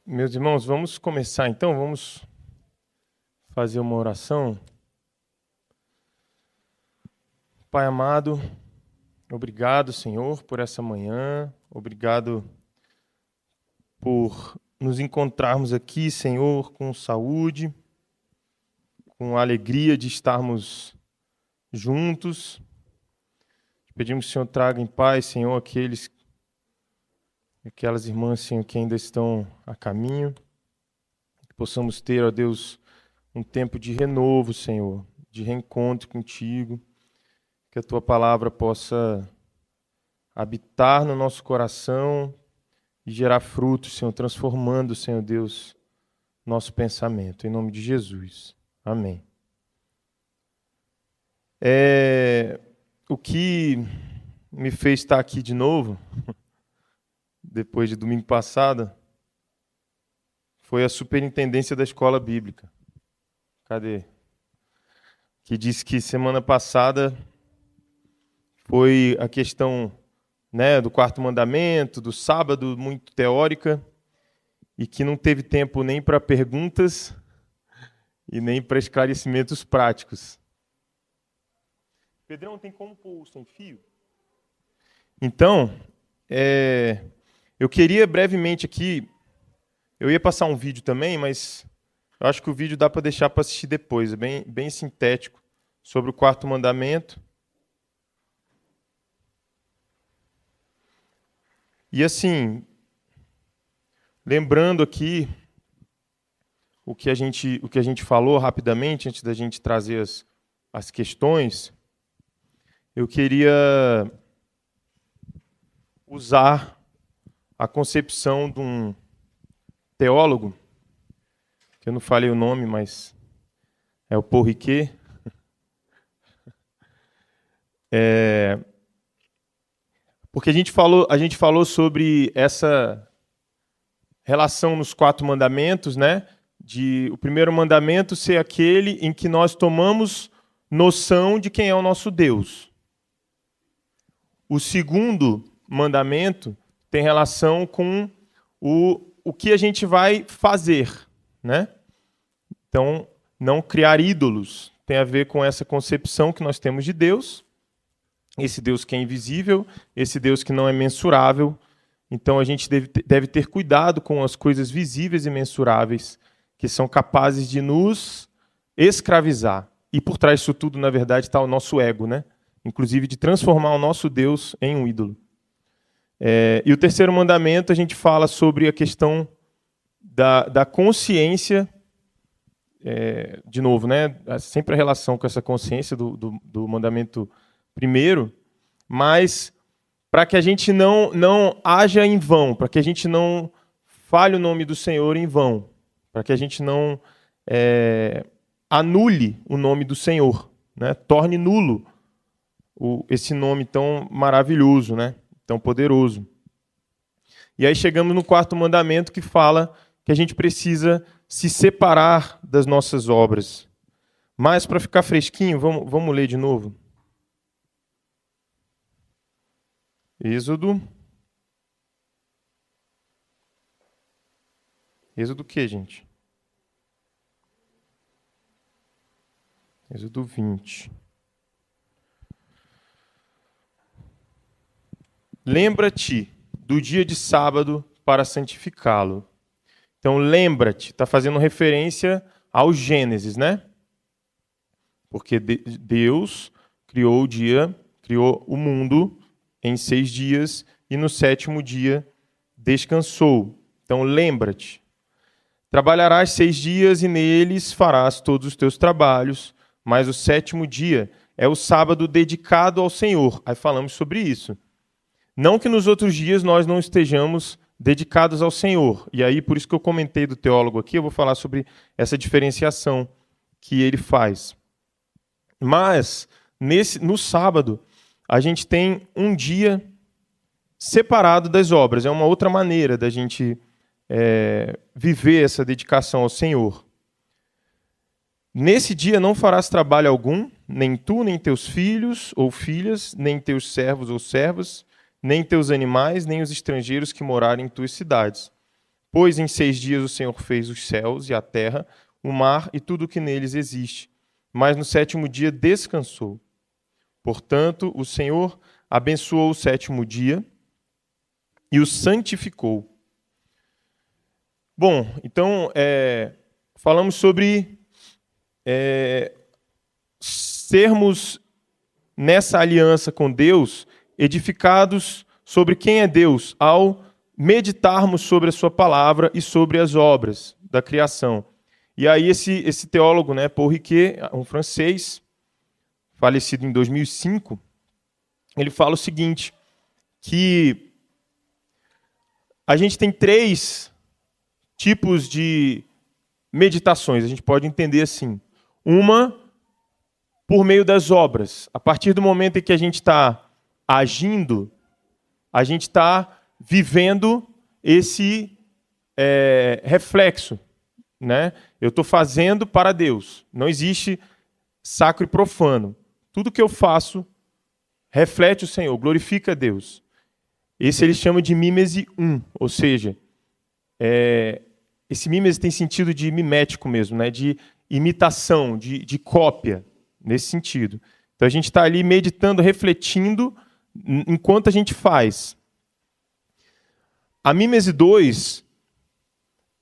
Meus irmãos, vamos começar então, vamos fazer uma oração. Pai amado, obrigado, Senhor, por essa manhã, obrigado por nos encontrarmos aqui, Senhor, com saúde, com a alegria de estarmos juntos. Pedimos que o Senhor traga em paz, Senhor, aquelas irmãs, Senhor, que ainda estão a caminho. Que possamos ter, ó Deus, um tempo de renovo, Senhor, de reencontro contigo. Que a Tua palavra possa habitar no nosso coração e gerar frutos, Senhor, transformando, Senhor Deus, nosso pensamento. Em nome de Jesus. Amém. O que me fez estar aqui de novo, depois de domingo passado, foi a superintendência da escola bíblica. Cadê? Que disse que semana passada foi a questão, né, do quarto mandamento, do sábado, muito teórica, e que não teve tempo nem para perguntas e nem para esclarecimentos práticos. Pedrão, tem como pôr o sem fio? Então, eu queria brevemente aqui, eu ia passar um vídeo também, mas eu acho que o vídeo dá para deixar para assistir depois, é bem sintético, sobre o quarto mandamento. E assim, lembrando aqui o que a gente falou rapidamente, antes da gente trazer as questões, eu queria usar a concepção de um teólogo, que eu não falei o nome, mas é o Paul Ricoeur. Porque a gente falou sobre essa relação nos quatro mandamentos, né? De o primeiro mandamento ser aquele em que nós tomamos noção de quem é o nosso Deus. O segundo mandamento tem relação com o que a gente vai fazer, né? Então, não criar ídolos tem a ver com essa concepção que nós temos de Deus, esse Deus que é invisível, esse Deus que não é mensurável. Então, a gente deve ter cuidado com as coisas visíveis e mensuráveis que são capazes de nos escravizar. E por trás disso tudo, na verdade, está o nosso ego, né? Inclusive de transformar o nosso Deus em um ídolo. E o terceiro mandamento, a gente fala sobre a questão da consciência, de novo, né? Sempre a relação com essa consciência do mandamento primeiro, mas para que a gente não haja em vão, para que a gente não fale o nome do Senhor em vão, para que a gente não anule o nome do Senhor, né? Torne nulo esse nome tão maravilhoso, né? Tão poderoso. E aí chegamos no quarto mandamento que fala que a gente precisa se separar das nossas obras. Mas para ficar fresquinho, vamos ler de novo. Êxodo o quê, gente? Êxodo 20. Lembra-te do dia de sábado para santificá-lo. Então, lembra-te, está fazendo referência ao Gênesis, né? Porque Deus criou o mundo em 6 dias e no 7º dia descansou. Então, lembra-te. Trabalharás 6 dias e neles farás todos os teus trabalhos, mas o 7º dia é o sábado dedicado ao Senhor. Aí falamos sobre isso. Não que nos outros dias nós não estejamos dedicados ao Senhor. E aí, por isso que eu comentei do teólogo aqui, eu vou falar sobre essa diferenciação que ele faz. Mas, no sábado, a gente tem um dia separado das obras. É uma outra maneira da gente viver essa dedicação ao Senhor. Nesse dia não farás trabalho algum, nem tu, nem teus filhos ou filhas, nem teus servos ou servas, nem teus animais, nem os estrangeiros que morarem em tuas cidades. Pois em 6 dias o Senhor fez os céus e a terra, o mar e tudo o que neles existe. Mas no 7º dia descansou. Portanto, o Senhor abençoou o 7º dia e o santificou. Bom, então, falamos sobre sermos, nessa aliança com Deus, edificados sobre quem é Deus, ao meditarmos sobre a sua palavra e sobre as obras da criação. E aí esse teólogo, né, Paul Ricoeur, um francês, falecido em 2005, ele fala o seguinte, que a gente tem 3 tipos de meditações, a gente pode entender assim. Uma, por meio das obras. A partir do momento em que a gente está agindo, a gente está vivendo esse reflexo, né? Eu estou fazendo para Deus. Não existe sacro e profano. Tudo que eu faço reflete o Senhor, glorifica a Deus. Esse ele chama de mímese 1, ou seja, esse mímese tem sentido de mimético mesmo, né? De imitação, de cópia, nesse sentido. Então a gente está ali meditando, refletindo, enquanto a gente faz. A mímese 2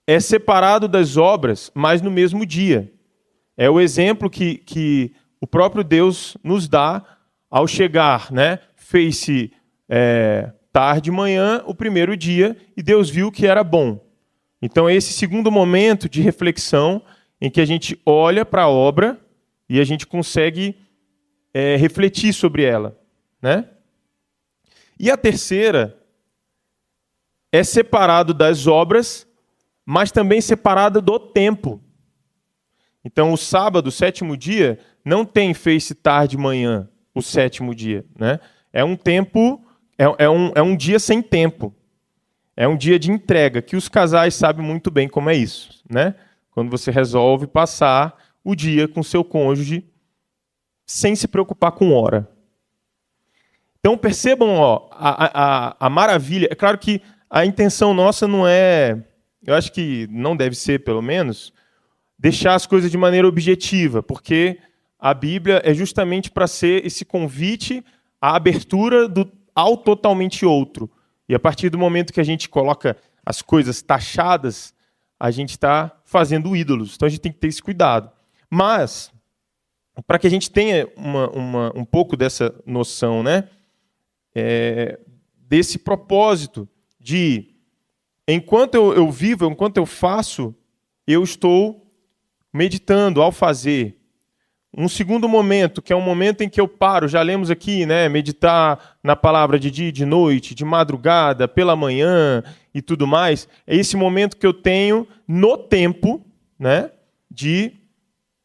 é separado das obras, mas no mesmo dia. É o exemplo que o próprio Deus nos dá ao chegar, né? Fez-se tarde, manhã, o primeiro dia, e Deus viu que era bom. Então é esse segundo momento de reflexão em que a gente olha para a obra e a gente consegue refletir sobre ela, né? E a terceira é separado das obras, mas também separada do tempo. Então, o sábado, o 7º dia, não tem fez-se tarde manhã, o 7º dia, né? É um tempo, é um dia sem tempo. É um dia de entrega, que os casais sabem muito bem como é isso, né? Quando você resolve passar o dia com seu cônjuge sem se preocupar com hora. Então, percebam a maravilha. É claro que a intenção nossa não é, eu acho que não deve ser, pelo menos, deixar as coisas de maneira objetiva, porque a Bíblia é justamente para ser esse convite à abertura ao totalmente outro. E a partir do momento que a gente coloca as coisas taxadas, a gente está fazendo ídolos. Então a gente tem que ter esse cuidado. Mas, para que a gente tenha um pouco dessa noção, né, desse propósito de, enquanto eu vivo, enquanto eu faço, eu estou meditando ao fazer. Um segundo momento, que é um momento em que eu paro, já lemos aqui, né, meditar na palavra de dia e de noite, de madrugada, pela manhã e tudo mais, é esse momento que eu tenho no tempo, né, de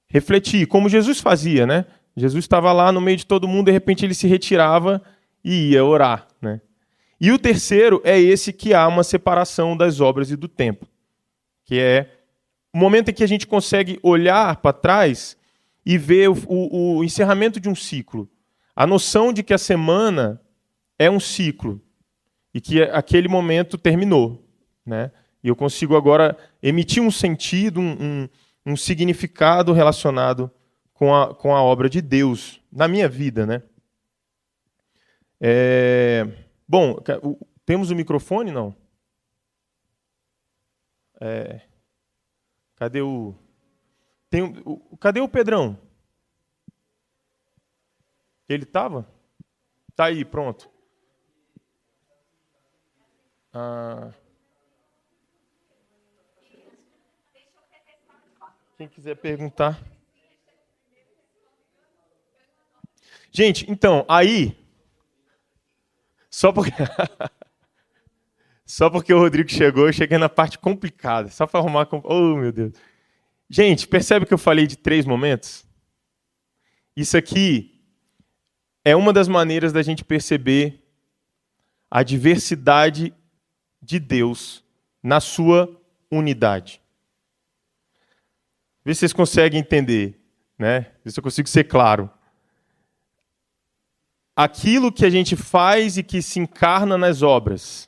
refletir, como Jesus fazia, né? Jesus estava lá no meio de todo mundo, de repente ele se retirava e ia orar, né? E o terceiro é esse que há uma separação das obras e do tempo, que é o momento em que a gente consegue olhar para trás e ver o encerramento de um ciclo. A noção de que a semana é um ciclo e que aquele momento terminou, né? E eu consigo agora emitir um sentido, um significado relacionado com a obra de Deus na minha vida, né? Bom, temos o microfone, não? Cadê cadê o Pedrão? Ele estava? Tá aí, pronto. Quem quiser perguntar. Gente, então, aí... Só porque o Rodrigo chegou, eu cheguei na parte complicada. Só para arrumar... Oh, meu Deus. Gente, percebe que eu falei de 3 momentos? Isso aqui é uma das maneiras da gente perceber a diversidade de Deus na sua unidade. Vê se vocês conseguem entender, né? Vê se eu consigo ser claro. Aquilo que a gente faz e que se encarna nas obras.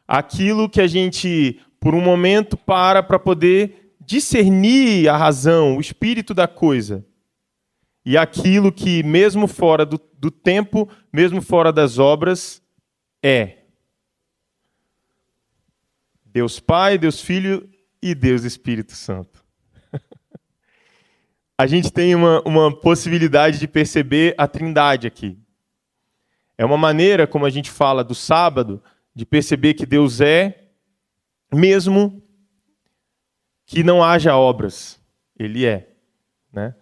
Aquilo que a gente por um momento para poder discernir a razão, o espírito da coisa. E aquilo que, mesmo fora do tempo, mesmo fora das obras, é Deus Pai, Deus Filho e Deus Espírito Santo. A gente tem uma possibilidade de perceber a Trindade aqui. É uma maneira, como a gente fala do sábado, de perceber que Deus é, mesmo que não haja obras. Ele é, né?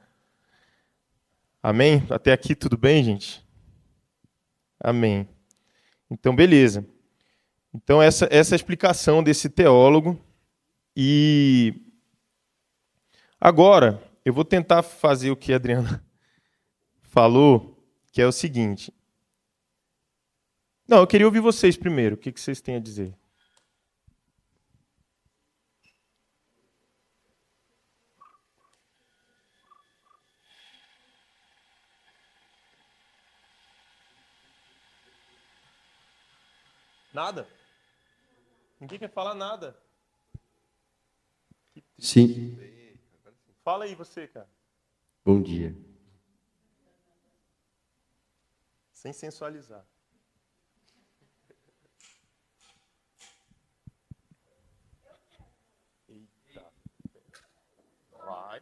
Amém? Até aqui tudo bem, gente? Amém. Então, beleza. Então, essa é a explicação desse teólogo. E agora, eu vou tentar fazer o que a Adriana falou, que é o seguinte. Não, eu queria ouvir vocês primeiro. O que vocês têm a dizer? Nada? Ninguém quer falar nada? Sim. Fala aí você, cara. Bom dia. Sem sensualizar. Eita. Vai.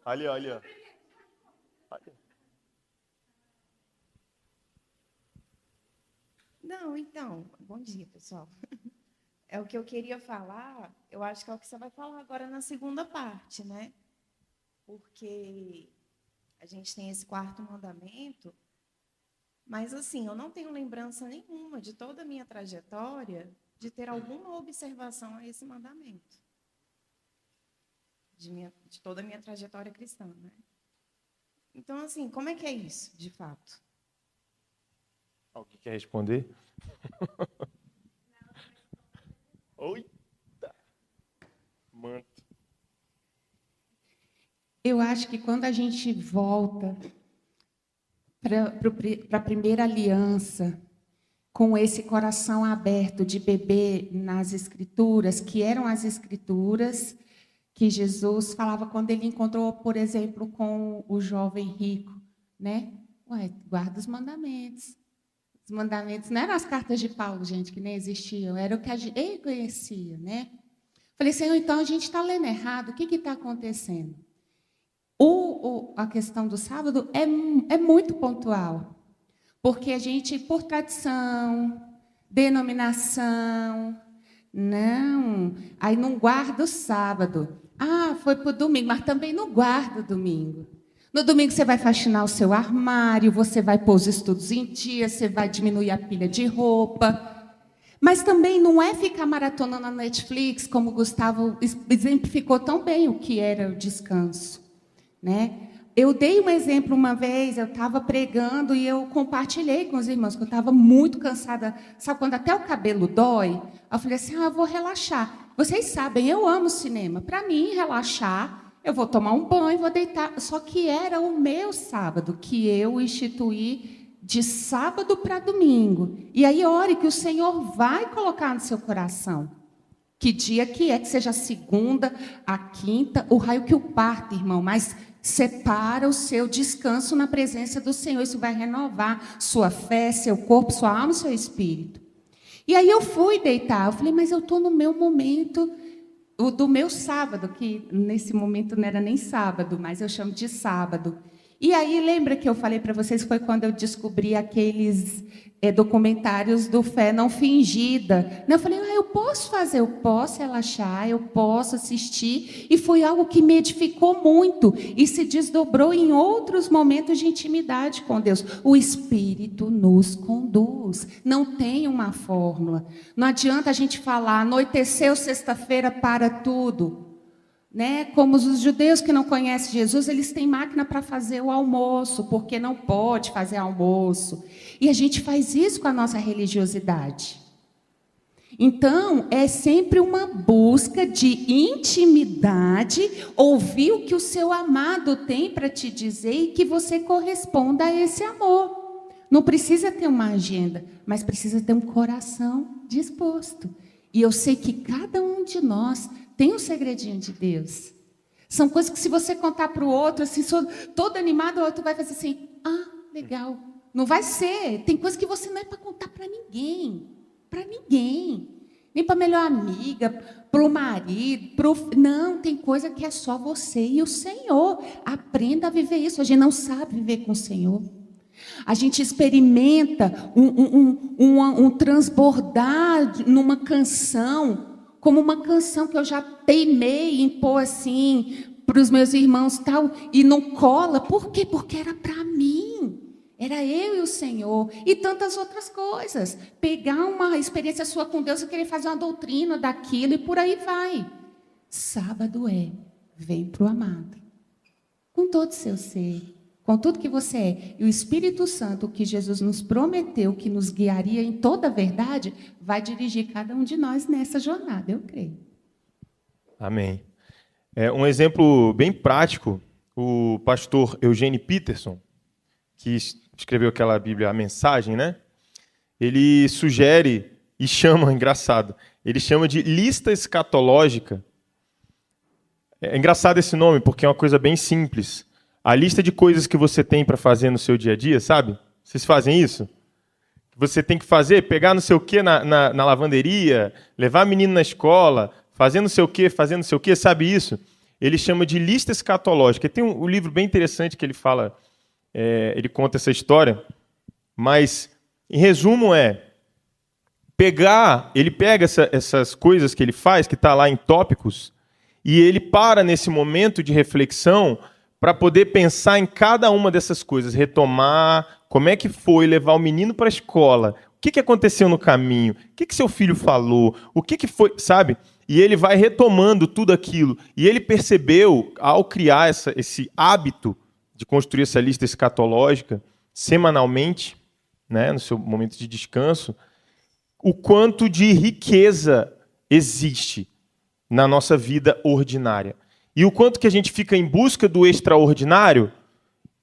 Ali, olha. Não, então, bom dia, pessoal. É o que eu queria falar, eu acho que é o que você vai falar agora na segunda parte, né? Porque a gente tem esse quarto mandamento, mas, assim, eu não tenho lembrança nenhuma de toda a minha trajetória de ter alguma observação a esse mandamento. De toda a minha trajetória cristã, né? Então, assim, como é que é isso, de fato? Alguém quer responder? Oita! Manto. Eu acho que quando a gente volta para a primeira aliança, com esse coração aberto de beber nas Escrituras, que eram as Escrituras que Jesus falava quando ele encontrou, por exemplo, com o jovem rico, né? Ué, guarda os mandamentos. Os mandamentos não eram as cartas de Paulo, gente, que nem existiam, era o que ele conhecia, né? Falei, Senhor, então a gente está lendo errado, o que está acontecendo? A questão do sábado é muito pontual, porque a gente, por tradição, denominação, aí não guarda o sábado. Ah, foi para o domingo, mas também não guarda o domingo. No domingo você vai faxinar o seu armário, você vai pôr os estudos em dia, você vai diminuir a pilha de roupa. Mas também não é ficar maratonando na Netflix, como o Gustavo exemplificou tão bem o que era o descanso, né? Eu dei um exemplo uma vez, eu estava pregando e eu compartilhei com os irmãos, que eu estava muito cansada. Sabe quando até o cabelo dói? Eu falei assim, eu vou relaxar. Vocês sabem, eu amo cinema. Para mim, relaxar... Eu vou tomar um banho, vou deitar. Só que era o meu sábado, que eu instituí de sábado para domingo. E aí, ore que o Senhor vai colocar no seu coração. Que dia que é, que seja a segunda, a quinta, o raio que o parta, irmão. Mas separa o seu descanso na presença do Senhor. Isso vai renovar sua fé, seu corpo, sua alma e seu espírito. E aí eu fui deitar. Eu falei, mas eu estou no meu momento... O do meu sábado, que nesse momento não era nem sábado, mas eu chamo de sábado. E aí, lembra que eu falei para vocês, foi quando eu descobri aqueles documentários do Fé Não Fingida. Eu falei, eu posso fazer, eu posso relaxar, eu posso assistir. E foi algo que me edificou muito e se desdobrou em outros momentos de intimidade com Deus. O Espírito nos conduz. Não tem uma fórmula. Não adianta a gente falar, anoiteceu sexta-feira para tudo. Né? Como os judeus que não conhecem Jesus, eles têm máquina para fazer o almoço, porque não pode fazer almoço. E a gente faz isso com a nossa religiosidade. Então, é sempre uma busca de intimidade, ouvir o que o seu amado tem para te dizer e que você corresponda a esse amor. Não precisa ter uma agenda, mas precisa ter um coração disposto. E eu sei que cada um de nós tem um segredinho de Deus. São coisas que se você contar para o outro, assim, todo animado, o outro vai fazer assim, legal. Não vai ser. Tem coisa que você não é para contar para ninguém. Para ninguém. Nem para a melhor amiga, para o marido. Não, tem coisa que é só você e o Senhor. Aprenda a viver isso. A gente não sabe viver com o Senhor. A gente experimenta um transbordar numa canção, como uma canção que eu já teimei em pôr assim para os meus irmãos tal, e não cola. Por quê? Porque era para mim. Era eu e o Senhor. E tantas outras coisas. Pegar uma experiência sua com Deus e querer fazer uma doutrina daquilo e por aí vai. Sábado vem para o amado. Com todo o seu ser. Com tudo que você é. E o Espírito Santo, que Jesus nos prometeu, que nos guiaria em toda a verdade, vai dirigir cada um de nós nessa jornada, eu creio. Amém. Um exemplo bem prático, o pastor Eugene Peterson, que escreveu aquela Bíblia, a Mensagem, né? Ele sugere e chama, engraçado, ele chama de lista escatológica. É engraçado esse nome, porque é uma coisa bem simples. A lista de coisas que você tem para fazer no seu dia a dia, sabe? Vocês fazem isso? Você tem que fazer, pegar não sei o quê na lavanderia, levar menino na escola, fazer não sei o quê, sabe isso? Ele chama de lista escatológica. Tem um livro bem interessante que ele fala, ele conta essa história, mas, em resumo, ele pega essas coisas que ele faz, que está lá em tópicos, e ele para nesse momento de reflexão para poder pensar em cada uma dessas coisas, retomar como é que foi levar o menino para a escola, o que aconteceu no caminho, o que seu filho falou, o que foi, sabe? E ele vai retomando tudo aquilo. E ele percebeu, ao criar esse hábito de construir essa lista escatológica semanalmente, né, no seu momento de descanso, o quanto de riqueza existe na nossa vida ordinária. E o quanto que a gente fica em busca do extraordinário,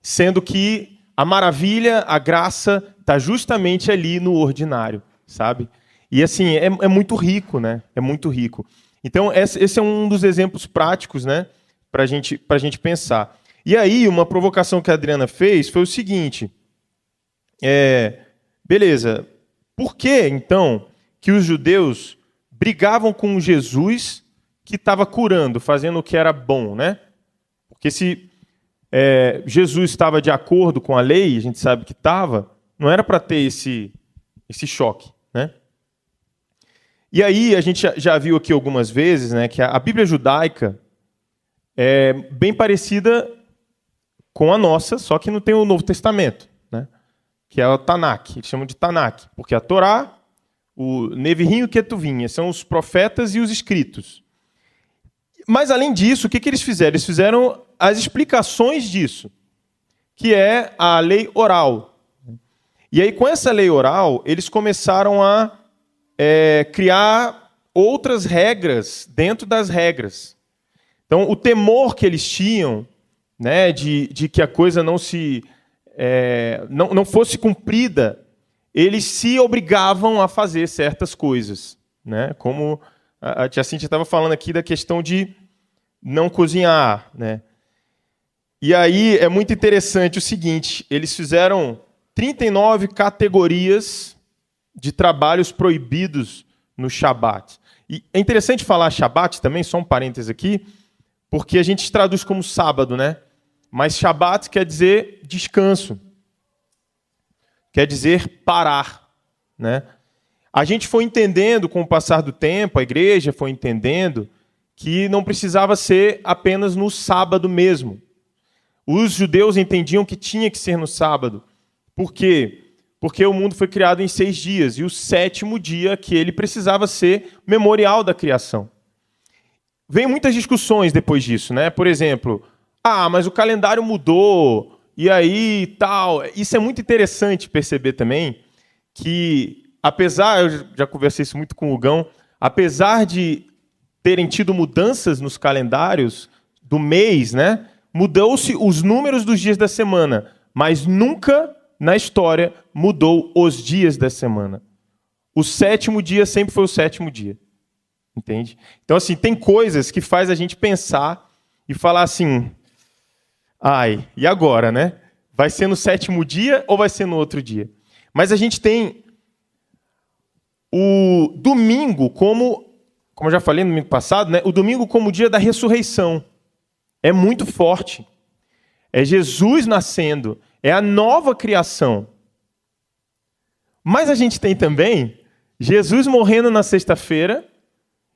sendo que a maravilha, a graça, está justamente ali no ordinário, sabe? E assim, é muito rico, né? É muito rico. Então, esse é um dos exemplos práticos, né, para a gente pensar. E aí, uma provocação que a Adriana fez foi o seguinte, beleza, por que, então, que os judeus brigavam com Jesus que estava curando, fazendo o que era bom, né? Porque se Jesus estava de acordo com a lei, a gente sabe que estava, não era para ter esse choque, né? E aí, a gente já viu aqui algumas vezes, né, que a Bíblia judaica é bem parecida com a nossa, só que não tem o Novo Testamento, né? Que é o Tanakh, eles chamam de Tanakh, porque a Torá, o Nevi'im e o Ketuvim, são os profetas e os escritos. Mas, além disso, o que eles fizeram? Eles fizeram as explicações disso, que é a lei oral. E aí, com essa lei oral, eles começaram a criar outras regras dentro das regras. Então, o temor que eles tinham, né, de que a coisa não fosse cumprida, eles se obrigavam a fazer certas coisas, né? Como a tia Cíntia estava falando aqui da questão de não cozinhar, né? E aí é muito interessante o seguinte, eles fizeram 39 categorias de trabalhos proibidos no Shabat. E é interessante falar Shabat também, só um parênteses aqui, porque a gente traduz como sábado, né? Mas Shabat quer dizer descanso. Quer dizer parar, né? A gente foi entendendo com o passar do tempo, a igreja foi entendendo que não precisava ser apenas no sábado mesmo. Os judeus entendiam que tinha que ser no sábado. Por quê? Porque o mundo foi criado em 6 dias, e o 7º dia que ele precisava ser memorial da criação. Vem muitas discussões depois disso, né? Por exemplo, mas o calendário mudou, e aí tal. Isso é muito interessante perceber também, que apesar, eu já conversei isso muito com o Hugão, apesar de terem tido mudanças nos calendários do mês, né? Mudou-se os números dos dias da semana, mas nunca na história mudou os dias da semana. O 7º dia sempre foi o 7º dia. Entende? Então, assim, tem coisas que faz a gente pensar e falar assim, ai, e agora, né? Vai ser no 7º dia ou vai ser no outro dia? Mas a gente tem o domingo como eu já falei no domingo passado, né? O domingo como o dia da ressurreição. É muito forte. É Jesus nascendo, é a nova criação. Mas a gente tem também Jesus morrendo na sexta-feira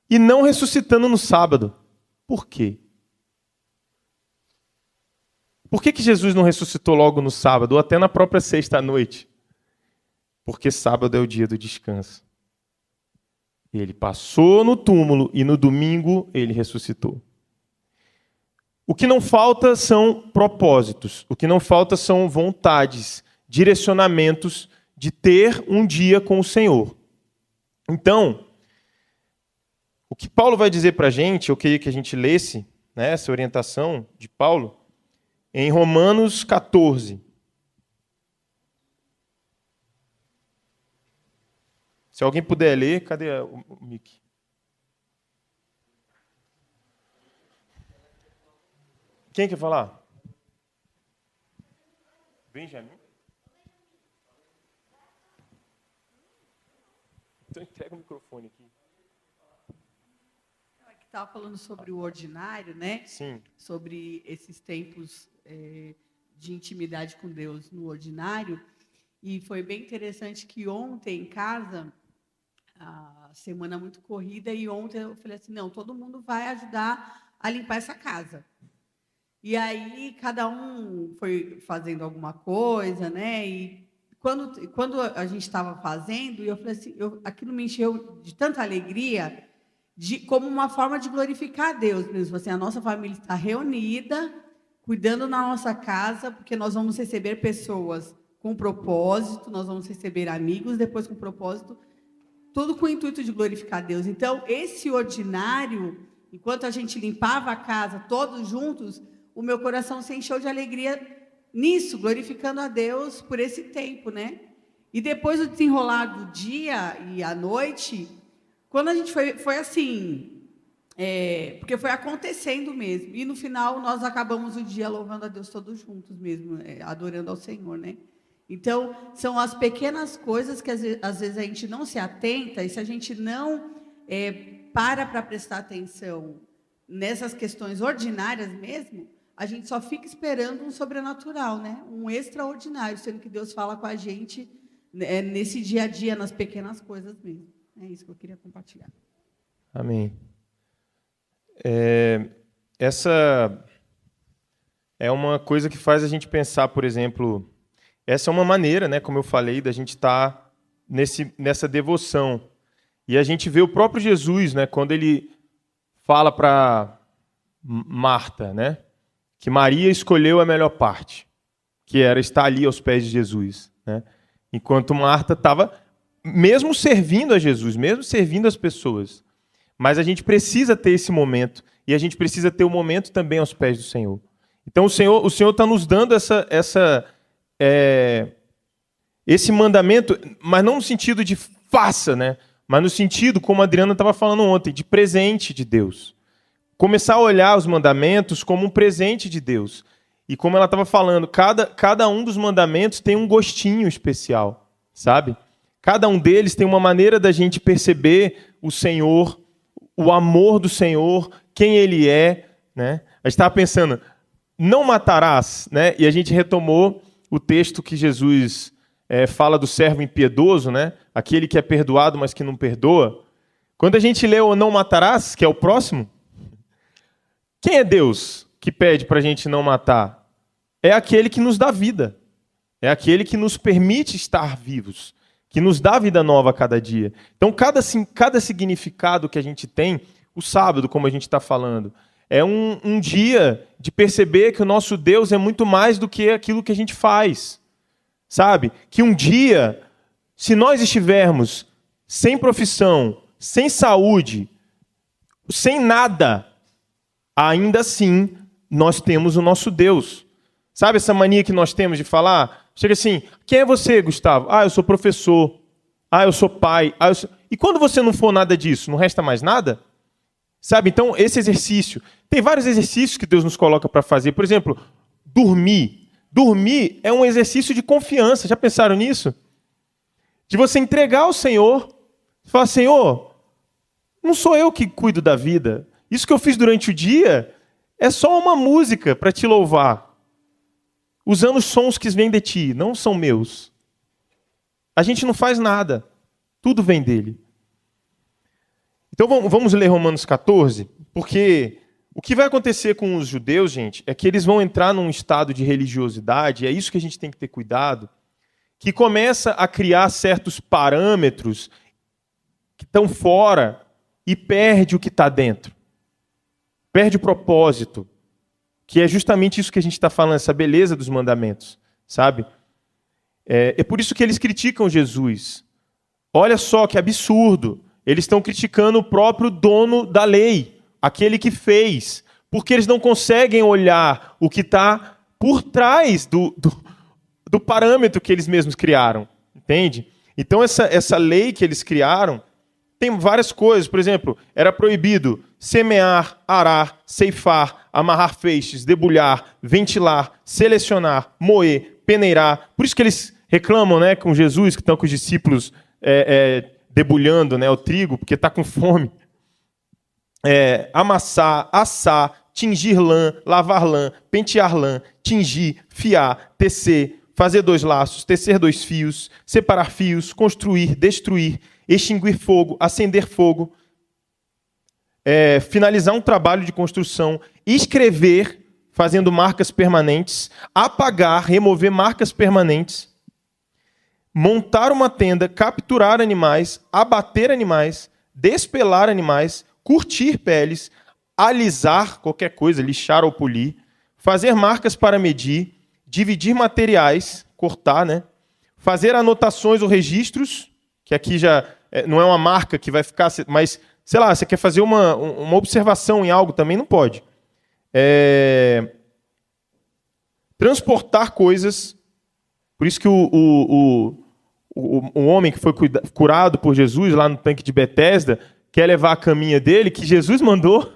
e não ressuscitando no sábado. Por quê? Por que Jesus não ressuscitou logo no sábado, ou até na própria sexta-noite? Porque sábado é o dia do descanso. Ele passou no túmulo e no domingo ele ressuscitou. O que não falta são propósitos, o que não falta são vontades, direcionamentos de ter um dia com o Senhor. Então, o que Paulo vai dizer para a gente, eu queria que a gente lesse, né, essa orientação de Paulo, em Romanos 14. Se alguém puder ler, cadê o Mickey? Quem quer falar? Benjamin? Então entrega o microfone aqui. Que estava falando sobre o ordinário, né? Sim. Sobre esses tempos de intimidade com Deus no ordinário. E foi bem interessante que ontem em casa, a semana muito corrida, e ontem eu falei assim, não, todo mundo vai ajudar a limpar essa casa. E aí cada um foi fazendo alguma coisa, né? E quando a gente estava fazendo, eu falei assim, aquilo me encheu de tanta alegria, como uma forma de glorificar a Deus mesmo. Assim, a nossa família está reunida, cuidando na nossa casa, porque nós vamos receber pessoas com propósito, nós vamos receber amigos depois com propósito, tudo com o intuito de glorificar a Deus. Então, esse ordinário, enquanto a gente limpava a casa todos juntos, o meu coração se encheu de alegria nisso, glorificando a Deus por esse tempo, né? E depois do desenrolar do dia e à noite, quando a gente foi assim, porque foi acontecendo mesmo. E no final nós acabamos o dia louvando a Deus todos juntos mesmo, adorando ao Senhor, né? Então, são as pequenas coisas que às vezes a gente não se atenta, e se a gente não para prestar atenção nessas questões ordinárias mesmo, a gente só fica esperando um sobrenatural, né? Um extraordinário, sendo que Deus fala com a gente nesse dia a dia, nas pequenas coisas mesmo. É isso que eu queria compartilhar. Amém. Essa é uma coisa que faz a gente pensar, por exemplo, essa é uma maneira, né, como eu falei, da gente estar nessa devoção. E a gente vê o próprio Jesus, né, quando ele fala para Marta, né, que Maria escolheu a melhor parte, que era estar ali aos pés de Jesus, né, enquanto Marta estava mesmo servindo a Jesus, mesmo servindo as pessoas. Mas a gente precisa ter esse momento, e a gente precisa ter o momento também aos pés do Senhor. Então o Senhor está nos dando esse mandamento, mas não no sentido de faça, né? Mas no sentido, como a Adriana estava falando ontem, de presente de Deus. Começar a olhar os mandamentos como um presente de Deus. E como ela estava falando, cada um dos mandamentos tem um gostinho especial, sabe? Cada um deles tem uma maneira da gente perceber o Senhor, o amor do Senhor, quem Ele é, né? A gente estava pensando, não matarás, né? E a gente retomou o texto que Jesus fala do servo impiedoso, né? Aquele que é perdoado, mas que não perdoa. Quando a gente lê o não matarás, que é o próximo, quem é Deus que pede para a gente não matar? É aquele que nos dá vida. É aquele que nos permite estar vivos, que nos dá vida nova a cada dia. Então, cada significado que a gente tem, o sábado, como a gente está falando, é um dia de perceber que o nosso Deus é muito mais do que aquilo que a gente faz. Sabe? Que um dia, se nós estivermos sem profissão, sem saúde, sem nada, ainda assim, nós temos o nosso Deus. Sabe essa mania que nós temos de falar? Chega assim, quem é você, Gustavo? Ah, eu sou professor. Ah, eu sou pai. E quando você não for nada disso, não resta mais nada? Sabe? Então, esse exercício. Tem vários exercícios que Deus nos coloca para fazer. Por exemplo, dormir. Dormir é um exercício de confiança. Já pensaram nisso? De você entregar ao Senhor. Falar, Senhor, não sou eu que cuido da vida. Isso que eu fiz durante o dia é só uma música para te louvar. Usando os sons que vêm de ti, não são meus. A gente não faz nada. Tudo vem dele. Então vamos ler Romanos 14, porque o que vai acontecer com os judeus, gente, é que eles vão entrar num estado de religiosidade, é isso que a gente tem que ter cuidado, que começa a criar certos parâmetros que estão fora e perde o que está dentro. Perde o propósito, que é justamente isso que a gente está falando, essa beleza dos mandamentos, sabe? É por isso que eles criticam Jesus. Olha só que absurdo. Eles estão criticando o próprio dono da lei, aquele que fez, porque eles não conseguem olhar o que está por trás do parâmetro que eles mesmos criaram, entende? Então essa lei que eles criaram tem várias coisas. Por exemplo, era proibido semear, arar, ceifar, amarrar feixes, debulhar, ventilar, selecionar, moer, peneirar. Por isso que eles reclamam, né, com Jesus, que estão com os discípulos debulhando, né, o trigo, porque está com fome. Amassar, assar, tingir lã, lavar lã, pentear lã, tingir, fiar, tecer, fazer 2 laços, tecer 2 fios, separar fios, construir, destruir, extinguir fogo, acender fogo, finalizar um trabalho de construção, escrever, fazendo marcas permanentes, apagar, remover marcas permanentes, montar uma tenda, capturar animais, abater animais, despelar animais, curtir peles, alisar qualquer coisa, lixar ou polir, fazer marcas para medir, dividir materiais, cortar, né? Fazer anotações ou registros, que aqui já não é uma marca que vai ficar, mas, sei lá, você quer fazer uma observação em algo também, não pode. Transportar coisas. Por isso que o homem que foi curado por Jesus lá no tanque de Betesda quer levar a caminha dele, que Jesus mandou,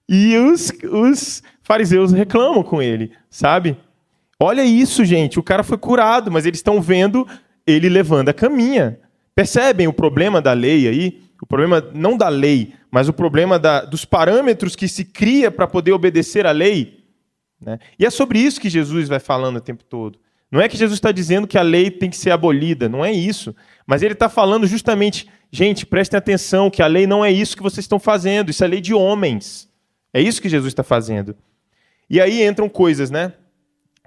e os fariseus reclamam com ele, sabe? Olha isso, gente, o cara foi curado, mas eles estão vendo ele levando a caminha. Percebem o problema da lei aí? O problema não da lei, mas o problema dos parâmetros que se cria para poder obedecer à lei, né? E é sobre isso que Jesus vai falando o tempo todo. Não é que Jesus está dizendo que a lei tem que ser abolida, não é isso. Mas ele está falando justamente, gente, prestem atenção, que a lei não é isso que vocês estão fazendo, isso é lei de homens. É isso que Jesus está fazendo. E aí entram coisas, né?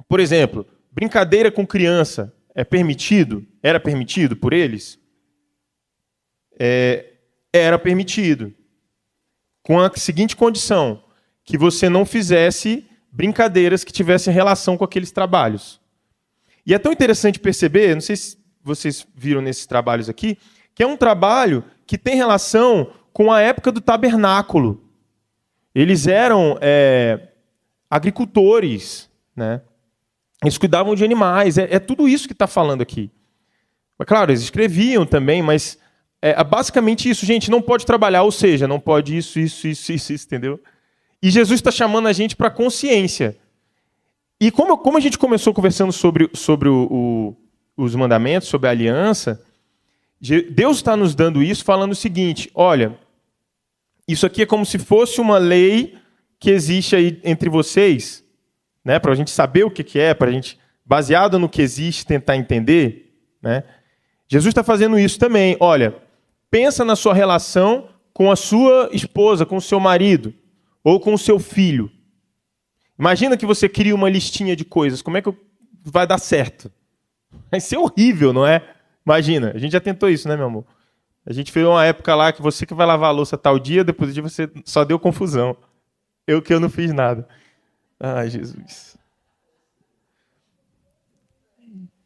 Por exemplo, brincadeira com criança é permitido? Era permitido por eles? Era permitido. Com a seguinte condição, que você não fizesse brincadeiras que tivessem relação com aqueles trabalhos. E é tão interessante perceber, não sei se vocês viram nesses trabalhos aqui, que é um trabalho que tem relação com a época do tabernáculo. Eles eram agricultores, né? Eles cuidavam de animais. É tudo isso que está falando aqui. Mas, claro, eles escreviam também, mas é basicamente isso. Gente, não pode trabalhar, ou seja, não pode isso, entendeu? E Jesus está chamando a gente para a consciência. E como a gente começou conversando sobre os mandamentos, sobre a aliança, Deus está nos dando isso falando o seguinte, olha, isso aqui é como se fosse uma lei que existe aí entre vocês, né, para a gente saber o que é, para a gente, baseado no que existe, tentar entender, né? Jesus está fazendo isso também. Olha, pensa na sua relação com a sua esposa, com o seu marido, ou com o seu filho. Imagina que você cria uma listinha de coisas. Como é que vai dar certo? Vai ser horrível, não é? Imagina. A gente já tentou isso, né, meu amor? A gente fez uma época lá que você que vai lavar a louça tal dia, depois do dia você só deu confusão. Eu não fiz nada. Ai, Jesus.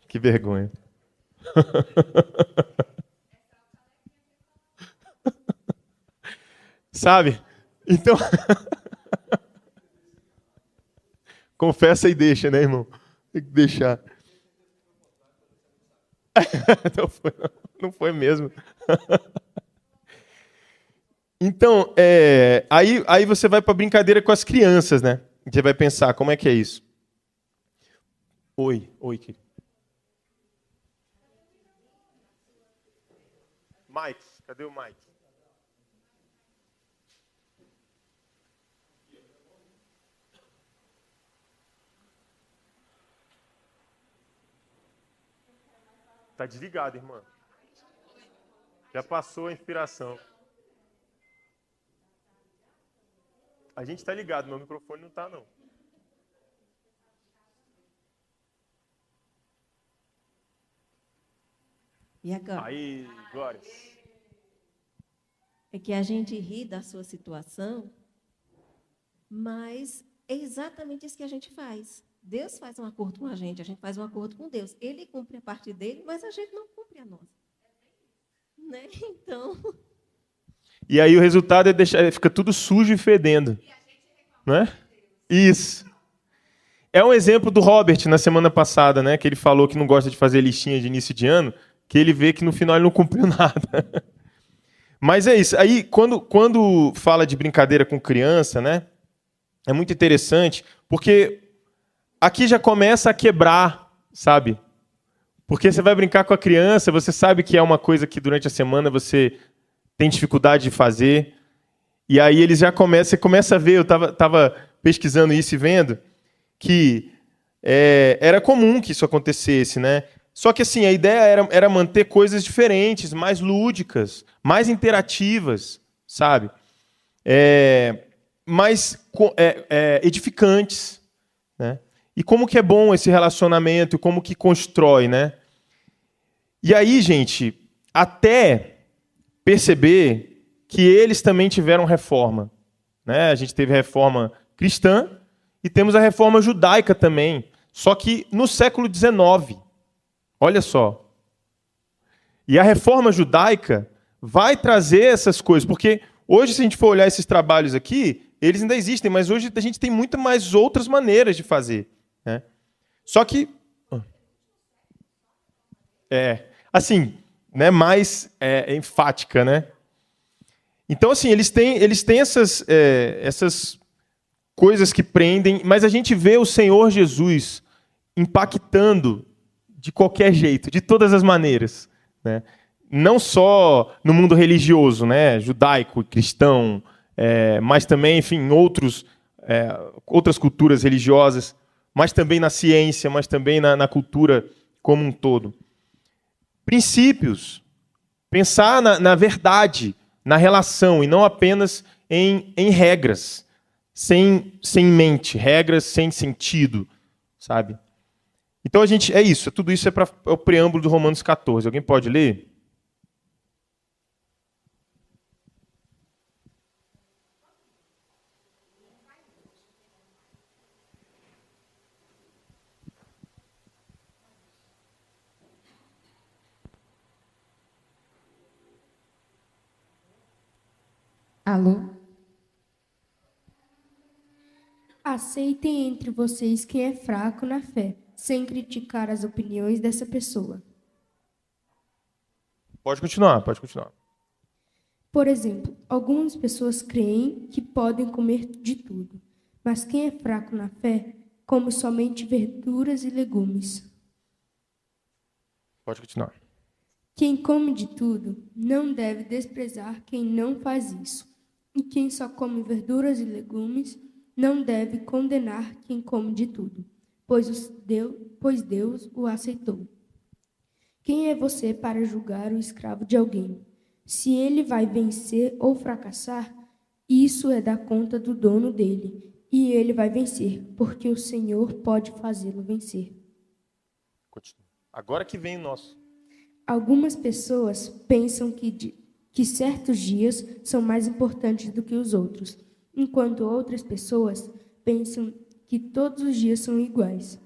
Que vergonha. Sabe? Então... Confessa e deixa, né, irmão? Tem que deixar. Não foi mesmo. Então, aí você vai para brincadeira com as crianças, né? Você vai pensar, como é que é isso? Oi, querido. Mike, cadê o Mike? Tá desligado, irmã. Já passou a inspiração. A gente tá ligado, meu microfone não tá, não. E agora? Aí, Glória. É que a gente ri da sua situação, mas é exatamente isso que a gente faz. Deus faz um acordo com a gente faz um acordo com Deus. Ele cumpre a parte dele, mas a gente não cumpre a nossa. Né? Então... E aí o resultado fica tudo sujo e fedendo. Não é? Isso. É um exemplo do Robert na semana passada, né? Que ele falou que não gosta de fazer listinha de início de ano, que ele vê que no final ele não cumpriu nada. Mas é isso. Aí, quando fala de brincadeira com criança, né? É muito interessante, porque aqui já começa a quebrar, sabe? Porque você vai brincar com a criança, você sabe que é uma coisa que durante a semana você tem dificuldade de fazer. E aí eles já começam, você começa a ver, eu estava pesquisando isso e vendo, que era comum que isso acontecesse, né? Só que assim, a ideia era manter coisas diferentes, mais lúdicas, mais interativas, sabe? Mais edificantes, né? E como que é bom esse relacionamento, como que constrói, né? E aí, gente, até perceber que eles também tiveram reforma, né? A gente teve a reforma cristã e temos a reforma judaica também, só que no século XIX. Olha só. E a reforma judaica vai trazer essas coisas, porque hoje, se a gente for olhar esses trabalhos aqui, eles ainda existem, mas hoje a gente tem muito mais outras maneiras de fazer, né? Só que... assim, né, mais enfática, né? Então, assim, eles têm essas coisas que prendem, mas a gente vê o Senhor Jesus impactando de qualquer jeito, de todas as maneiras, né? Não só no mundo religioso, né, judaico, cristão, mas também, enfim, outras culturas religiosas, mas também na ciência, mas também na cultura como um todo. Princípios, pensar na verdade, na relação, e não apenas em regras, sem mente, regras sem sentido, sabe? Então, tudo isso é o preâmbulo do Romanos 14. Alguém pode ler? Alô? Aceitem entre vocês quem é fraco na fé, sem criticar as opiniões dessa pessoa. Pode continuar. Por exemplo, algumas pessoas creem que podem comer de tudo, mas quem é fraco na fé come somente verduras e legumes. Pode continuar. Quem come de tudo não deve desprezar quem não faz isso. E quem só come verduras e legumes não deve condenar quem come de tudo, pois Deus o aceitou. Quem é você para julgar o escravo de alguém? Se ele vai vencer ou fracassar, isso é da conta do dono dele, e ele vai vencer, porque o Senhor pode fazê-lo vencer. Continua. Agora que vem o nosso. Algumas pessoas pensam que certos dias são mais importantes do que os outros, enquanto outras pessoas pensam que todos os dias são iguais.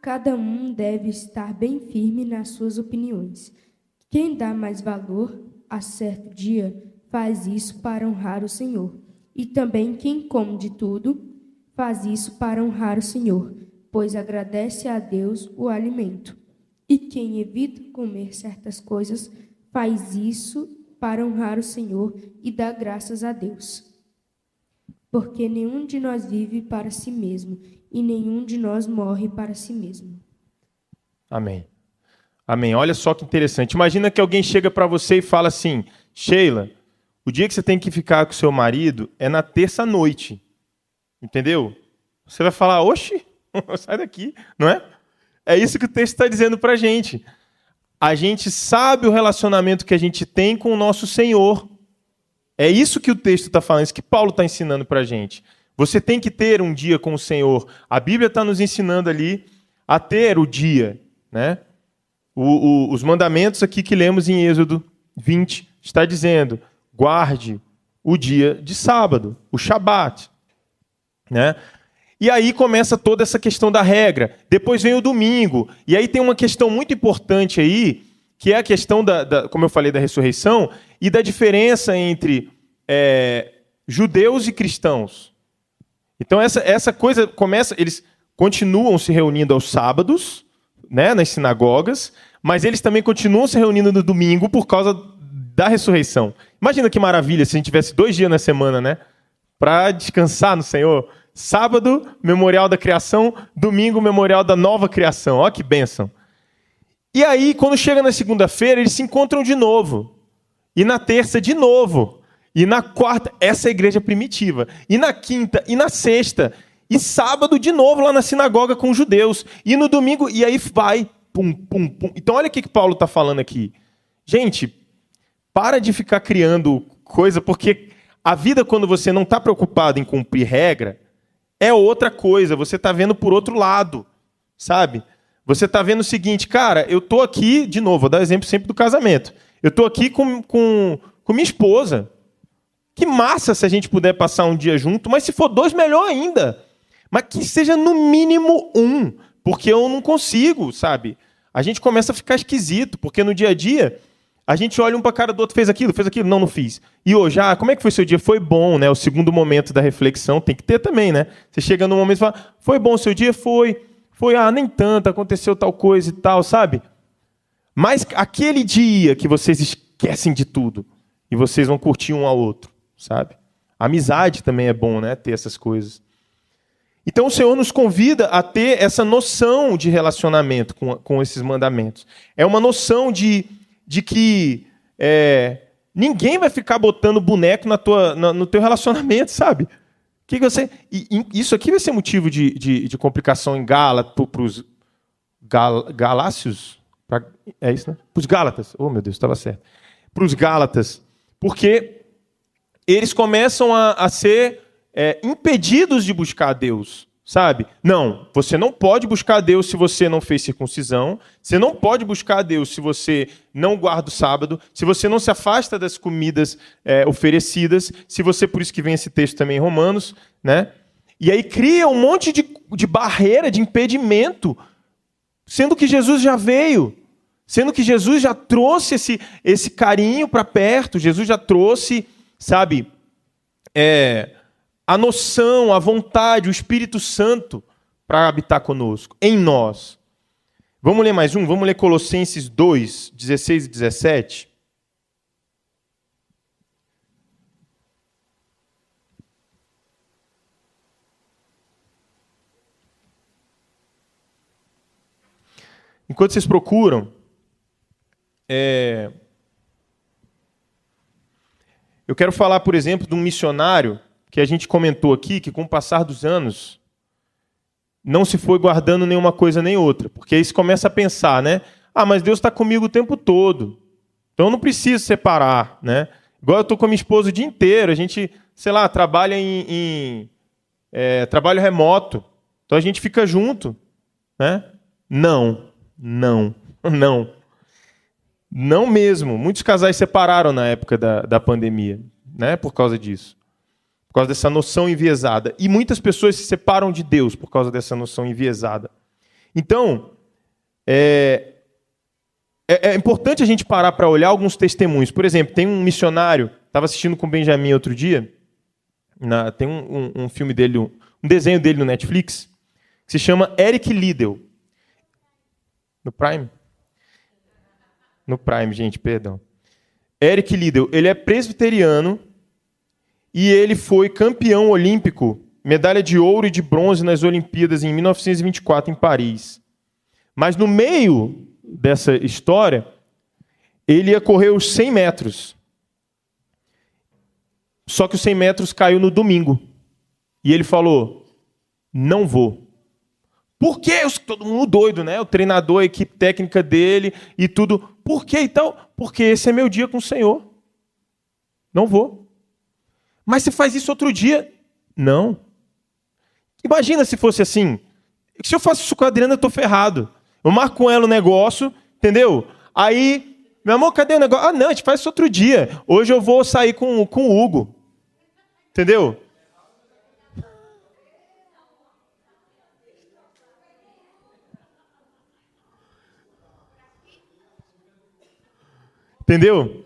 Cada um deve estar bem firme nas suas opiniões. Quem dá mais valor a certo dia faz isso para honrar o Senhor. E também quem come de tudo faz isso para honrar o Senhor, pois agradece a Deus o alimento. E quem evita comer certas coisas faz isso para honrar o Senhor e dar graças a Deus. Porque nenhum de nós vive para si mesmo, e nenhum de nós morre para si mesmo. Amém. Amém. Olha só que interessante. Imagina que alguém chega para você e fala assim: Sheila, o dia que você tem que ficar com seu marido é na terça-noite. Entendeu? Você vai falar: oxe, sai daqui, não é? É isso que o texto está dizendo para a gente. A gente sabe o relacionamento que a gente tem com o nosso Senhor. É isso que o texto está falando, isso que Paulo está ensinando para a gente. Você tem que ter um dia com o Senhor. A Bíblia está nos ensinando ali a ter o dia, né? Os mandamentos aqui que lemos em Êxodo 20 está dizendo: guarde o dia de sábado, o Shabat, né? E aí começa toda essa questão da regra. Depois vem o domingo. E aí tem uma questão muito importante aí, que é a questão, como eu falei, da ressurreição e da diferença entre judeus e cristãos. Então essa coisa começa... Eles continuam se reunindo aos sábados, né, nas sinagogas, mas eles também continuam se reunindo no domingo por causa da ressurreição. Imagina que maravilha se a gente tivesse 2 dias na semana, né, para descansar no Senhor. Sábado, memorial da criação. Domingo, memorial da nova criação. Olha que bênção. E aí, quando chega na segunda-feira, eles se encontram de novo. E na terça, de novo. E na quarta, essa é a igreja primitiva. E na quinta, e na sexta. E sábado, de novo, lá na sinagoga com os judeus. E no domingo, e aí vai. Pum, pum, pum. Então, olha o que Paulo está falando aqui. Gente, para de ficar criando coisa, porque a vida, quando você não está preocupado em cumprir regra, é outra coisa. Você está vendo por outro lado, sabe? Você está vendo o seguinte: cara, eu estou aqui, de novo, vou dar exemplo sempre do casamento. Eu estou aqui com minha esposa. Que massa se a gente puder passar um dia junto, mas se for 2, melhor ainda. Mas que seja no mínimo 1, porque eu não consigo, sabe? A gente começa a ficar esquisito, porque no dia a dia a gente olha um para a cara do outro: fez aquilo, não fiz. E hoje, como é que foi seu dia? Foi bom, né? O segundo momento da reflexão tem que ter também, né? Você chega num momento e fala: foi bom o seu dia? Foi, nem tanto, aconteceu tal coisa e tal, sabe? Mas aquele dia que vocês esquecem de tudo e vocês vão curtir um ao outro, sabe? A amizade também é bom, né? Ter essas coisas. Então o Senhor nos convida a ter essa noção de relacionamento com esses mandamentos. É uma noção de que ninguém vai ficar botando boneco no teu relacionamento, sabe? Isso aqui vai ser motivo de complicação em Gálatas, para os Galácios? É isso, né? Para os Gálatas. Oh, meu Deus, estava certo. Para os Gálatas. Porque eles começam a ser impedidos de buscar a Deus, sabe? Não, você não pode buscar a Deus se você não fez circuncisão, você não pode buscar a Deus se você não guarda o sábado, se você não se afasta das comidas oferecidas, se você, por isso que vem esse texto também em Romanos, né? E aí cria um monte de barreira, de impedimento, sendo que Jesus já veio, sendo que Jesus já trouxe esse carinho para perto, Jesus já trouxe, sabe, a noção, a vontade, o Espírito Santo para habitar conosco, em nós. Vamos ler mais um? Vamos ler Colossenses 2, 16 e 17. Enquanto vocês procuram, eu quero falar, por exemplo, de um missionário que a gente comentou aqui, que com o passar dos anos não se foi guardando nenhuma coisa nem outra. Porque aí você começa a pensar, né? Mas Deus está comigo o tempo todo. Então eu não preciso separar, né? Igual eu estou com a minha esposa o dia inteiro. A gente, sei lá, trabalha em trabalho remoto. Então a gente fica junto, né? Não mesmo. Muitos casais separaram na época da pandemia, né? Por causa disso. Por causa dessa noção enviesada. E muitas pessoas se separam de Deus por causa dessa noção enviesada. Então, é importante a gente parar para olhar alguns testemunhos. Por exemplo, tem um missionário, estava assistindo com o Benjamin outro dia, tem um filme dele, um desenho dele no Netflix, que se chama Eric Liddell. No Prime? No Prime, gente, perdão. Eric Liddell, ele é presbiteriano e ele foi campeão olímpico, medalha de ouro e de bronze nas Olimpíadas em 1924 em Paris. Mas no meio dessa história, ele ia correr os 100 metros. Só que os 100 metros caiu no domingo. E ele falou, não vou. Por quê? Todo mundo doido, né? O treinador, a equipe técnica dele e tudo. Por quê então? Porque esse é meu dia com o Senhor. Não vou. Mas você faz isso outro dia? Não. Imagina se fosse assim. Se eu faço isso com a Adriana, eu tô ferrado. Eu marco com ela o negócio, entendeu? Aí, meu amor, cadê o negócio? Ah, não, a gente faz isso outro dia. Hoje eu vou sair com o Hugo. Entendeu? Entendeu?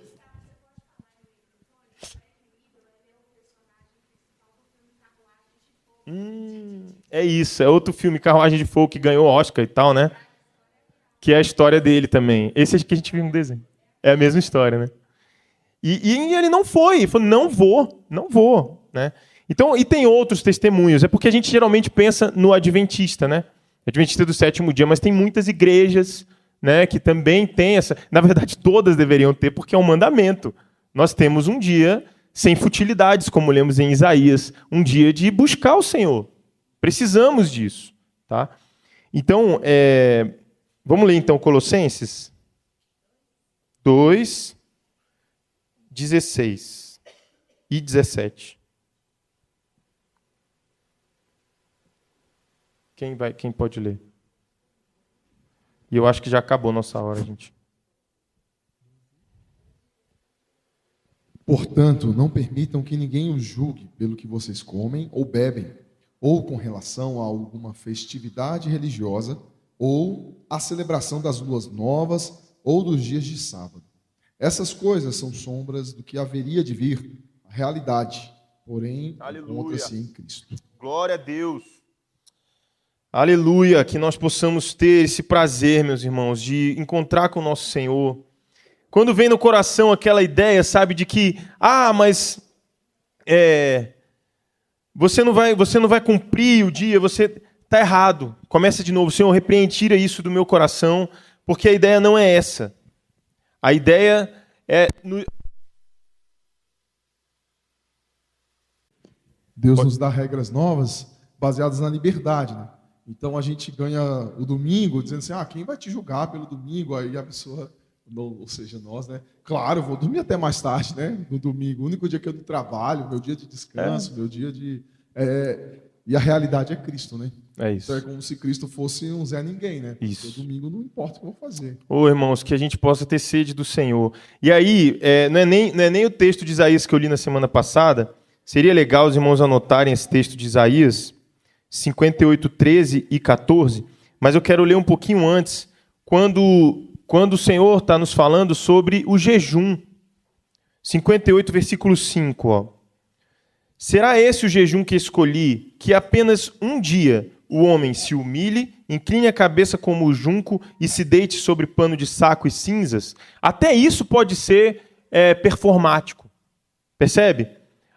É isso, é outro filme, Carruagem de Fogo, que ganhou Oscar e tal, né? Que é a história dele também. Esse que a gente viu no desenho. É a mesma história, né? E ele não foi, ele falou, não vou, né? Então, e tem outros testemunhos, é porque a gente geralmente pensa no adventista, né? Adventista do sétimo dia, mas tem muitas igrejas, né, que também tem essa... Na verdade, todas deveriam ter, porque é um mandamento. Nós temos um dia sem futilidades, como lemos em Isaías, um dia de buscar o Senhor. Precisamos disso, tá? Então, vamos ler então Colossenses 2, 16 e 17. Quem pode ler? E eu acho que já acabou nossa hora, gente. Portanto, não permitam que ninguém os julgue pelo que vocês comem ou bebem, ou com relação a alguma festividade religiosa, ou a celebração das luas novas, ou dos dias de sábado. Essas coisas são sombras do que haveria de vir, a realidade, porém, encontra-se em Cristo. Glória a Deus. Aleluia, que nós possamos ter esse prazer, meus irmãos, de encontrar com o nosso Senhor. Quando vem no coração aquela ideia, sabe, de que, mas você não vai cumprir o dia, você está errado. Começa de novo, Senhor, repreende, tira isso do meu coração, porque a ideia não é essa. A ideia é... Deus nos dá regras novas baseadas na liberdade, né? Então a gente ganha o domingo dizendo assim, quem vai te julgar pelo domingo? Aí a pessoa, ou seja, nós, né? Claro, eu vou dormir até mais tarde, né? No domingo, o único dia que eu não trabalho, meu dia de descanso, meu dia de... E a realidade é Cristo, né? É isso. Então é como se Cristo fosse um Zé Ninguém, né? Isso. Porque domingo não importa o que eu vou fazer. Irmãos, que a gente possa ter sede do Senhor. E aí, não é nem o texto de Isaías que eu li na semana passada. Seria legal os irmãos anotarem esse texto de Isaías 58, 13 e 14, mas eu quero ler um pouquinho antes, quando o Senhor está nos falando sobre o jejum. 58, versículo 5. Ó. Será esse o jejum que escolhi, que apenas um dia o homem se humilhe, incline a cabeça como o junco e se deite sobre pano de saco e cinzas? Até isso pode ser performático. Percebe?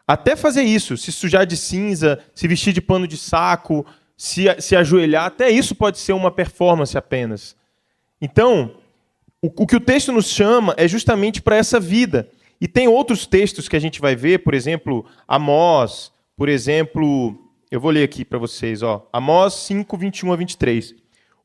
Até fazer isso, se sujar de cinza, se vestir de pano de saco, se ajoelhar, até isso pode ser uma performance apenas. Então, o que o texto nos chama é justamente para essa vida. E tem outros textos que a gente vai ver, por exemplo, Amós, por exemplo, eu vou ler aqui para vocês, Amós 5, 21 a 23.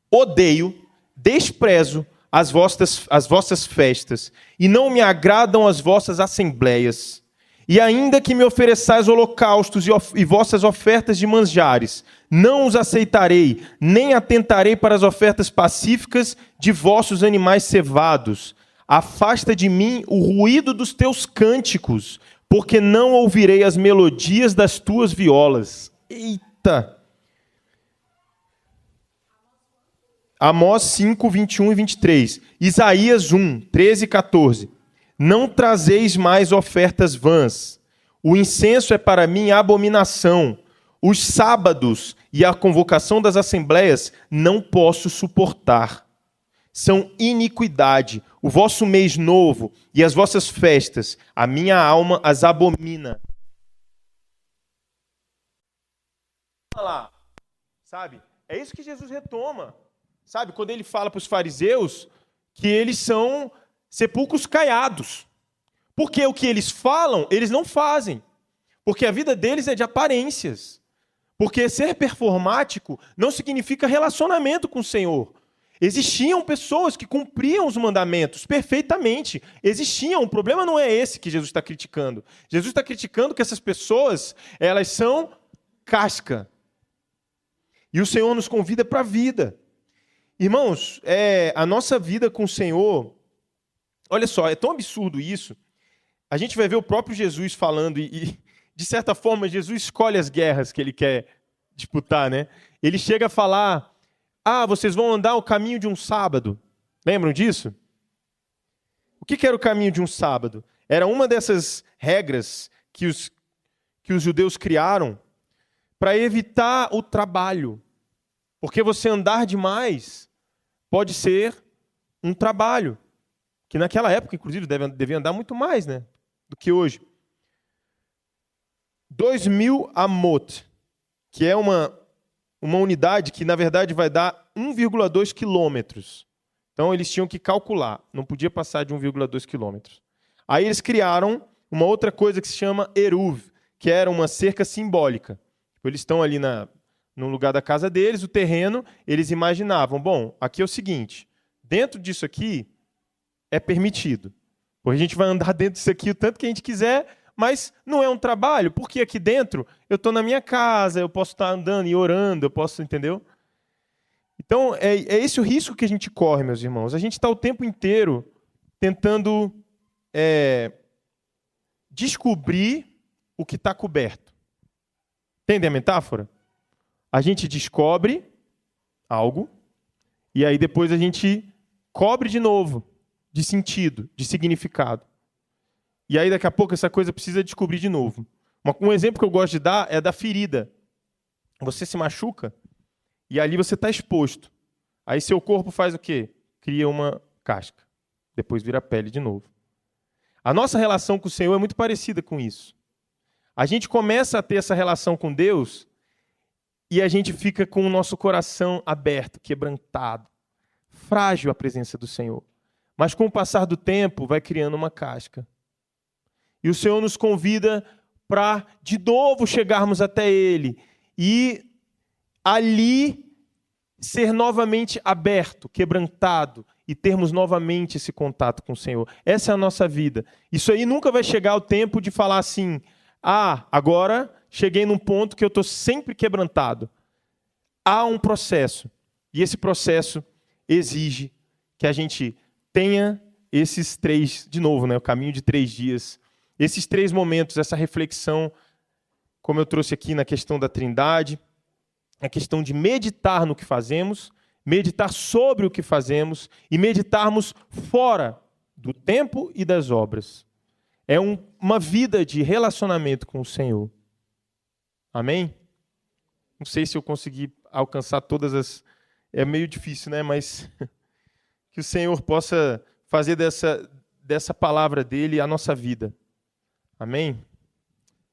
Odeio, desprezo as vossas festas, e não me agradam as vossas assembleias. E ainda que me ofereçais holocaustos e vossas ofertas de manjares, não os aceitarei, nem atentarei para as ofertas pacíficas de vossos animais cevados. Afasta de mim o ruído dos teus cânticos, porque não ouvirei as melodias das tuas violas. Eita! Amós 5, 21 e 23. Isaías 1, 13 e 14. Não trazeis mais ofertas vãs. O incenso é para mim abominação. Os sábados e a convocação das assembleias não posso suportar. São iniquidade. o vosso mês novo e as vossas festas, a minha alma as abomina. Olha lá, sabe? É isso que Jesus retoma. Sabe? Quando ele fala para os fariseus que eles são sepulcros caiados. Porque o que eles falam, eles não fazem. Porque a vida deles é de aparências. Porque ser performático não significa relacionamento com o Senhor. Existiam pessoas que cumpriam os mandamentos perfeitamente. Existiam. O problema não é esse que Jesus está criticando. Jesus está criticando que essas pessoas, elas são casca. E o Senhor nos convida para a vida. Irmãos, a nossa vida com o Senhor, olha só, é tão absurdo isso. A gente vai ver o próprio Jesus falando e de certa forma, Jesus escolhe as guerras que ele quer disputar, né? Ele chega a falar, vocês vão andar o caminho de um sábado. Lembram disso? O que era o caminho de um sábado? Era uma dessas regras que os judeus criaram para evitar o trabalho. Porque você andar demais pode ser um trabalho. Que naquela época, inclusive, devia andar muito mais, né, do que hoje. 2.000 amot, que é uma unidade que, na verdade, vai dar 1,2 quilômetros. Então, eles tinham que calcular. Não podia passar de 1,2 quilômetros. Aí eles criaram uma outra coisa que se chama eruv, que era uma cerca simbólica. Eles estão ali no lugar da casa deles, o terreno, eles imaginavam, bom, aqui é o seguinte, dentro disso aqui é permitido. Porque a gente vai andar dentro disso aqui o tanto que a gente quiser, mas não é um trabalho, porque aqui dentro eu estou na minha casa, eu posso estar andando e orando, eu posso, entendeu? Então, é esse o risco que a gente corre, meus irmãos. A gente está o tempo inteiro tentando descobrir o que está coberto. Entende a metáfora? A gente descobre algo e aí depois a gente cobre de novo de sentido, de significado. E aí daqui a pouco essa coisa precisa descobrir de novo. Um exemplo que eu gosto de dar é da ferida. Você se machuca e ali você está exposto. Aí seu corpo faz o quê? Cria uma casca. Depois vira pele de novo. A nossa relação com o Senhor é muito parecida com isso. A gente começa a ter essa relação com Deus e a gente fica com o nosso coração aberto, quebrantado, frágil à presença do Senhor. Mas com o passar do tempo vai criando uma casca. E o Senhor nos convida para, de novo, chegarmos até Ele e ali ser novamente aberto, quebrantado e termos novamente esse contato com o Senhor. Essa é a nossa vida. Isso aí nunca vai chegar o tempo de falar assim, agora cheguei num ponto que eu estou sempre quebrantado. Há um processo. E esse processo exige que a gente tenha esses 3, de novo, né, o caminho de 3 dias. Esses 3 momentos, essa reflexão, como eu trouxe aqui na questão da Trindade, a questão de meditar no que fazemos, meditar sobre o que fazemos e meditarmos fora do tempo e das obras. É uma vida de relacionamento com o Senhor. Amém? Não sei se eu consegui alcançar todas as... É meio difícil, né? Mas que o Senhor possa fazer dessa palavra dele a nossa vida. Amém?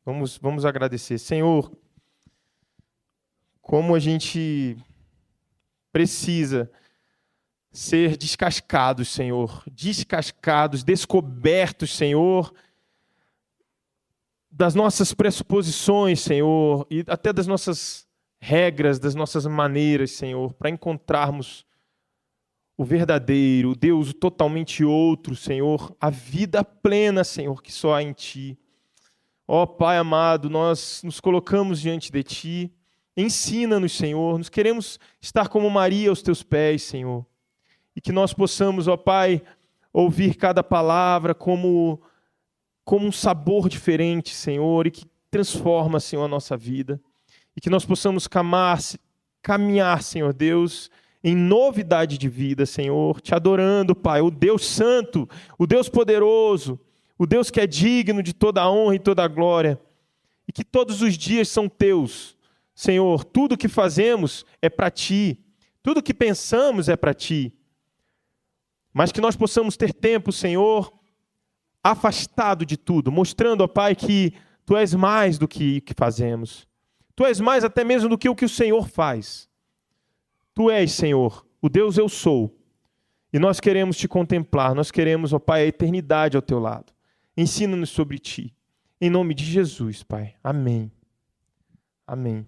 Vamos agradecer. Senhor, como a gente precisa ser descascados, Senhor. Descascados, descobertos, Senhor, das nossas pressuposições, Senhor, e até das nossas regras, das nossas maneiras, Senhor, para encontrarmos o verdadeiro, o Deus totalmente outro, Senhor, a vida plena, Senhor, que só há em Ti. Ó Pai amado, nós nos colocamos diante de Ti, ensina-nos, Senhor, nós queremos estar como Maria aos Teus pés, Senhor, e que nós possamos, ó Pai, ouvir cada palavra como um sabor diferente, Senhor, e que transforma, Senhor, a nossa vida, e que nós possamos caminhar, Senhor Deus, em novidade de vida, Senhor, te adorando, Pai, o Deus Santo, o Deus poderoso, o Deus que é digno de toda a honra e toda a glória, e que todos os dias são Teus, Senhor. Tudo que fazemos é para Ti, tudo que pensamos é para Ti. mas que nós possamos ter tempo, Senhor, afastado de tudo, mostrando, ó Pai, que Tu és mais do que fazemos. Tu és mais até mesmo do que o Senhor faz. Tu és, Senhor, o Deus eu sou. E nós queremos Te contemplar, nós queremos, ó Pai, a eternidade ao Teu lado. Ensina-nos sobre Ti. Em nome de Jesus, Pai. Amém. Amém.